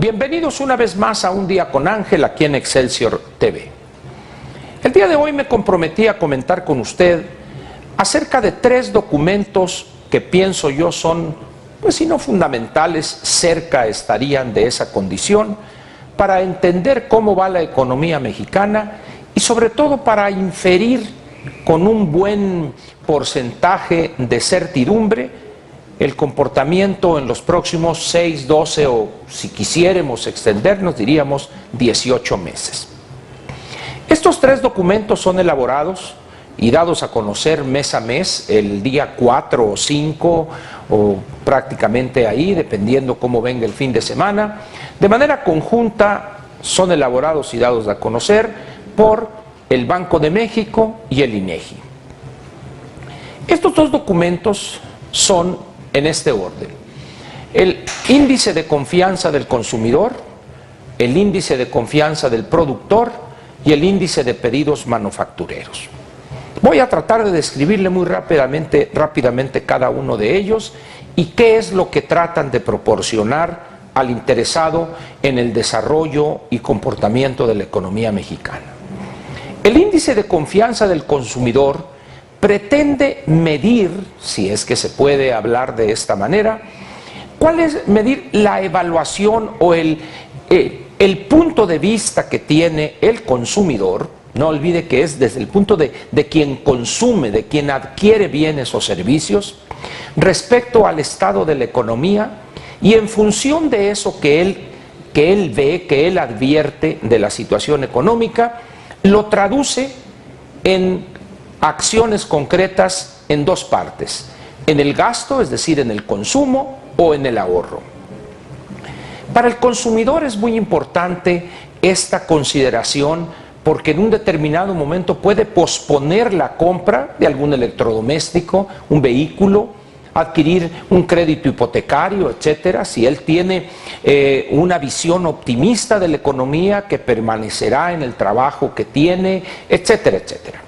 Bienvenidos una vez más a Un Día con Ángel aquí en Excelsior TV. El día de hoy me comprometí a comentar con usted acerca de 3 documentos que pienso yo son, pues si no fundamentales, cerca estarían de esa condición para entender cómo va la economía mexicana y sobre todo para inferir con un buen porcentaje de certidumbre el comportamiento en los próximos 6, 12 o, si quisiéramos extendernos, diríamos 18 meses. Estos 3 documentos son elaborados y dados a conocer mes a mes, el día 4 o 5 o prácticamente ahí, dependiendo cómo venga el fin de semana. De manera conjunta son elaborados y dados a conocer por el Banco de México y el INEGI. Estos 2 documentos son en este orden: el índice de confianza del consumidor, el índice de confianza del productor y el índice de pedidos manufactureros. Voy a tratar de describirle muy rápidamente cada uno de ellos y qué es lo que tratan de proporcionar al interesado en el desarrollo y comportamiento de la economía mexicana. El índice de confianza del consumidor pretende medir, si es que se puede hablar de esta manera, cuál es medir la evaluación o el punto de vista que tiene el consumidor. No olvide que es desde el punto de quien consume, de quien adquiere bienes o servicios, respecto al estado de la economía, y en función de eso que él ve, que él advierte de la situación económica, lo traduce en acciones concretas en 2 partes: en el gasto, es decir, en el consumo, o en el ahorro. Para el consumidor es muy importante esta consideración porque en un determinado momento puede posponer la compra de algún electrodoméstico, un vehículo, adquirir un crédito hipotecario, etcétera, si él tiene una visión optimista de la economía, que permanecerá en el trabajo que tiene, etcétera, etcétera.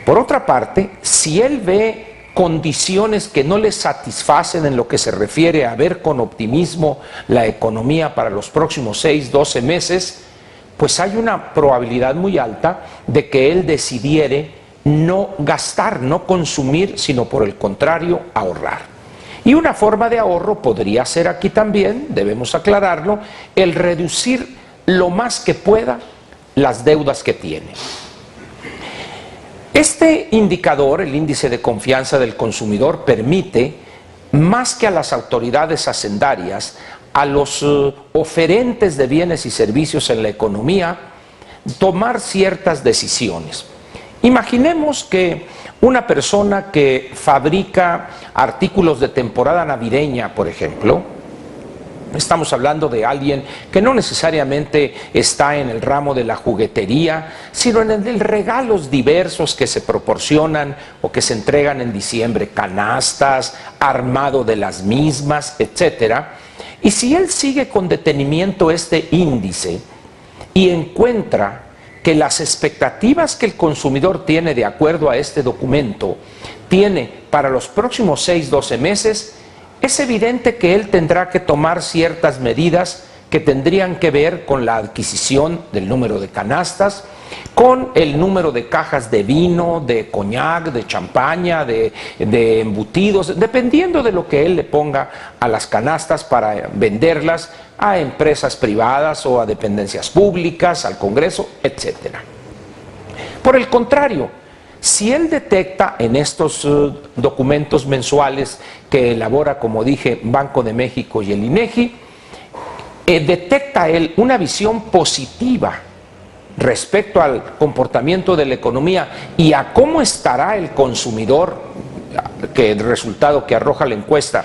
Por otra parte, si él ve condiciones que no le satisfacen en lo que se refiere a ver con optimismo la economía para los próximos 6, 12 meses, pues hay una probabilidad muy alta de que él decidiere no gastar, no consumir, sino por el contrario, ahorrar. Y una forma de ahorro podría ser aquí también, debemos aclararlo, el reducir lo más que pueda las deudas que tiene. Este indicador, el índice de confianza del consumidor, permite, más que a las autoridades hacendarias, a los oferentes de bienes y servicios en la economía, tomar ciertas decisiones. Imaginemos que una persona que fabrica artículos de temporada navideña, por ejemplo, estamos hablando de alguien que no necesariamente está en el ramo de la juguetería, sino en el de regalos diversos que se proporcionan o que se entregan en diciembre, canastas, armado de las mismas, etcétera. Y si él sigue con detenimiento este índice y encuentra que las expectativas que el consumidor tiene de acuerdo a este documento tiene para los próximos 6, 12 meses, es evidente que él tendrá que tomar ciertas medidas que tendrían que ver con la adquisición del número de canastas, con el número de cajas de vino, de coñac, de champaña, de embutidos, dependiendo de lo que él le ponga a las canastas para venderlas a empresas privadas o a dependencias públicas, al Congreso, etc. Por el contrario, si él detecta en estos documentos mensuales que elabora, como dije, Banco de México y el INEGI, detecta él una visión positiva respecto al comportamiento de la economía y a cómo estará el consumidor, que el resultado que arroja la encuesta,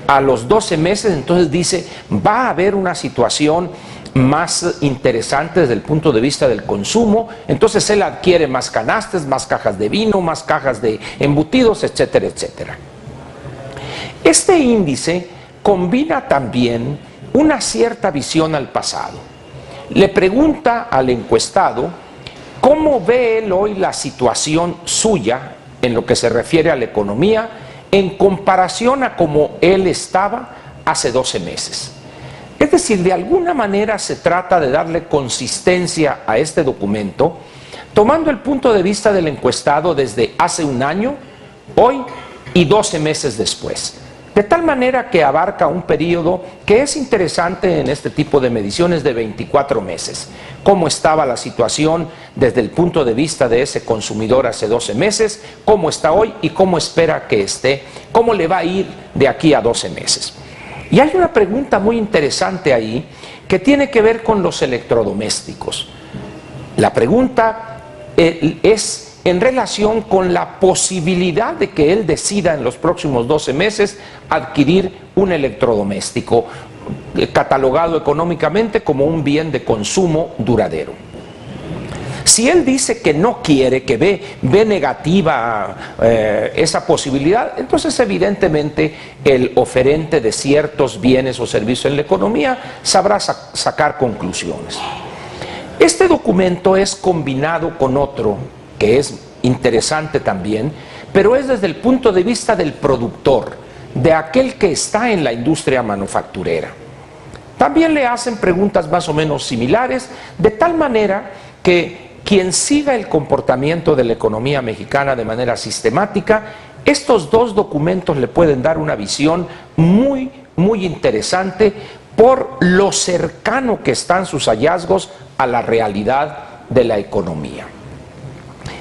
a los 12 meses, entonces dice, va a haber una situación más interesante desde el punto de vista del consumo, entonces él adquiere más canastas, más cajas de vino, más cajas de embutidos, etcétera, etcétera. Este índice combina también una cierta visión al pasado. Le pregunta al encuestado cómo ve él hoy la situación suya en lo que se refiere a la economía en comparación a cómo él estaba hace 12 meses. Es decir, de alguna manera se trata de darle consistencia a este documento, tomando el punto de vista del encuestado desde hace un año, hoy y 12 meses después. De tal manera que abarca un periodo que es interesante en este tipo de mediciones de 24 meses. Cómo estaba la situación desde el punto de vista de ese consumidor hace 12 meses, cómo está hoy y cómo espera que esté, cómo le va a ir de aquí a 12 meses. Y hay una pregunta muy interesante ahí que tiene que ver con los electrodomésticos. La pregunta es en relación con la posibilidad de que él decida en los próximos 12 meses adquirir un electrodoméstico catalogado económicamente como un bien de consumo duradero. Si él dice que no quiere, que ve negativa esa posibilidad, entonces evidentemente el oferente de ciertos bienes o servicios en la economía sabrá sacar conclusiones. Este documento es combinado con otro que es interesante también, pero es desde el punto de vista del productor, de aquel que está en la industria manufacturera. También le hacen preguntas más o menos similares, de tal manera que quien siga el comportamiento de la economía mexicana de manera sistemática, estos dos documentos le pueden dar una visión muy interesante por lo cercano que están sus hallazgos a la realidad de la economía.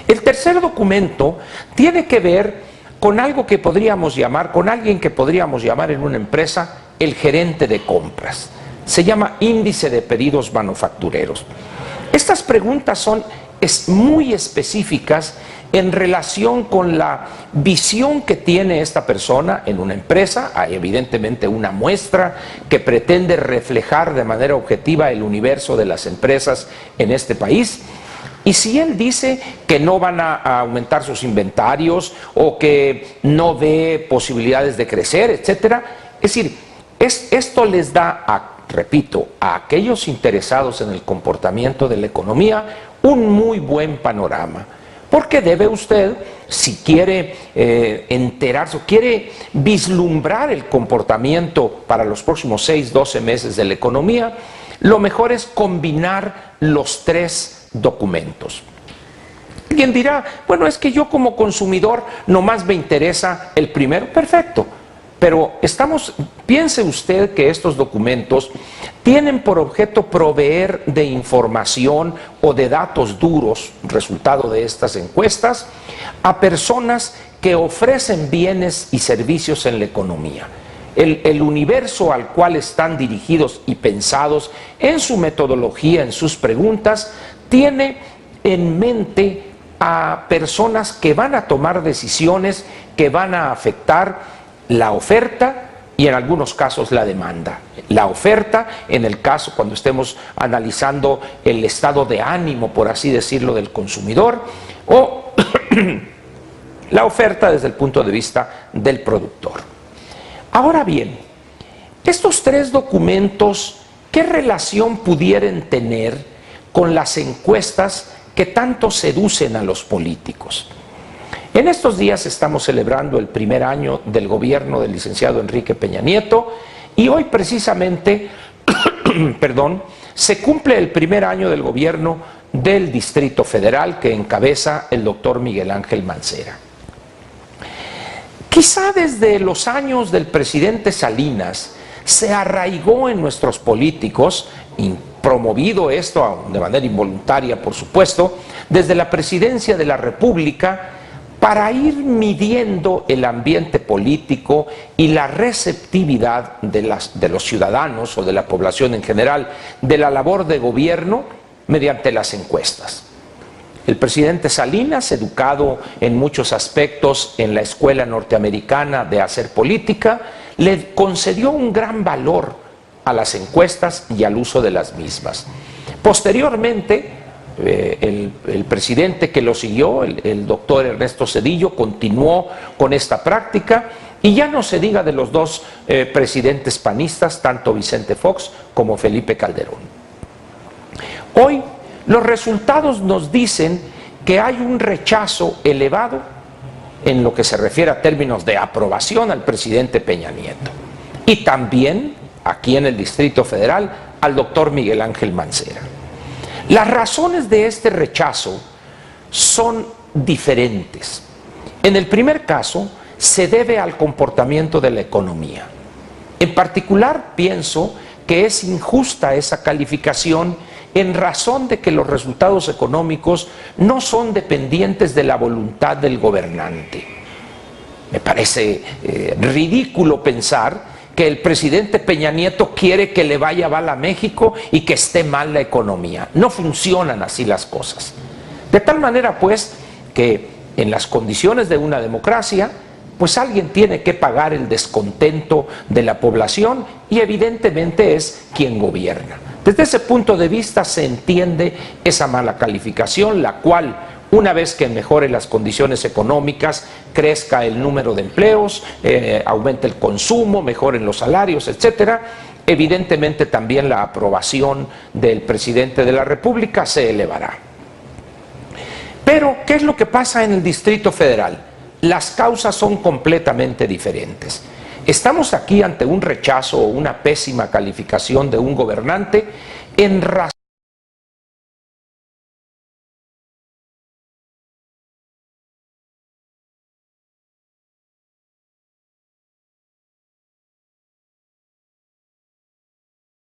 El tercer documento tiene que ver con algo que podríamos llamar, con alguien que podríamos llamar en una empresa el gerente de compras. Se llama índice de pedidos manufactureros. Estas preguntas son muy específicas en relación con la visión que tiene esta persona en una empresa. Hay evidentemente una muestra que pretende reflejar de manera objetiva el universo de las empresas en este país. Y si él dice que no van a aumentar sus inventarios o que no ve posibilidades de crecer, etcétera, es decir, esto les da, repito, a aquellos interesados en el comportamiento de la economía un muy buen panorama. Porque debe usted, si quiere enterarse o quiere vislumbrar el comportamiento para los próximos 6-12 meses de la economía, lo mejor es combinar los tres documentos. Alguien dirá, bueno, es que yo como consumidor nomás me interesa el primero. Perfecto, pero piense usted que estos documentos tienen por objeto proveer de información o de datos duros, resultado de estas encuestas, a personas que ofrecen bienes y servicios en la economía. El universo al cual están dirigidos y pensados en su metodología, en sus preguntas, tiene en mente a personas que van a tomar decisiones que van a afectar la oferta y en algunos casos la demanda. La oferta en el caso cuando estemos analizando el estado de ánimo, por así decirlo, del consumidor, o la oferta desde el punto de vista del productor. Ahora bien, estos tres documentos, ¿qué relación pudieran tener con las encuestas que tanto seducen a los políticos? En estos días estamos celebrando el primer año del gobierno del licenciado Enrique Peña Nieto y hoy precisamente se cumple el primer año del gobierno del Distrito Federal que encabeza el doctor Miguel Ángel Mancera. Quizá desde los años del presidente Salinas se arraigó en nuestros políticos, promovido esto de manera involuntaria, por supuesto, desde la presidencia de la República, para ir midiendo el ambiente político y la receptividad de los ciudadanos o de la población en general de la labor de gobierno mediante las encuestas. El presidente Salinas, educado en muchos aspectos en la escuela norteamericana de hacer política, le concedió un gran valor a las encuestas y al uso de las mismas. Posteriormente, el presidente que lo siguió, el doctor Ernesto Zedillo, continuó con esta práctica y ya no se diga de los dos presidentes panistas, tanto Vicente Fox como Felipe Calderón. Hoy los resultados nos dicen que hay un rechazo elevado en lo que se refiere a términos de aprobación al presidente Peña Nieto. Y también aquí en el Distrito Federal, al doctor Miguel Ángel Mancera. Las razones de este rechazo son diferentes. En el primer caso, se debe al comportamiento de la economía. En particular, pienso que es injusta esa calificación en razón de que los resultados económicos no son dependientes de la voluntad del gobernante. Me parece ridículo pensar que el presidente Peña Nieto quiere que le vaya mal a México y que esté mal la economía. No funcionan así las cosas. De tal manera, pues, que en las condiciones de una democracia, pues alguien tiene que pagar el descontento de la población y evidentemente es quien gobierna. Desde ese punto de vista se entiende esa mala calificación, la cual, una vez que mejore las condiciones económicas, crezca el número de empleos, aumente el consumo, mejoren los salarios, etcétera, evidentemente también la aprobación del presidente de la República se elevará. Pero, ¿qué es lo que pasa en el Distrito Federal? Las causas son completamente diferentes. Estamos aquí ante un rechazo o una pésima calificación de un gobernante en razón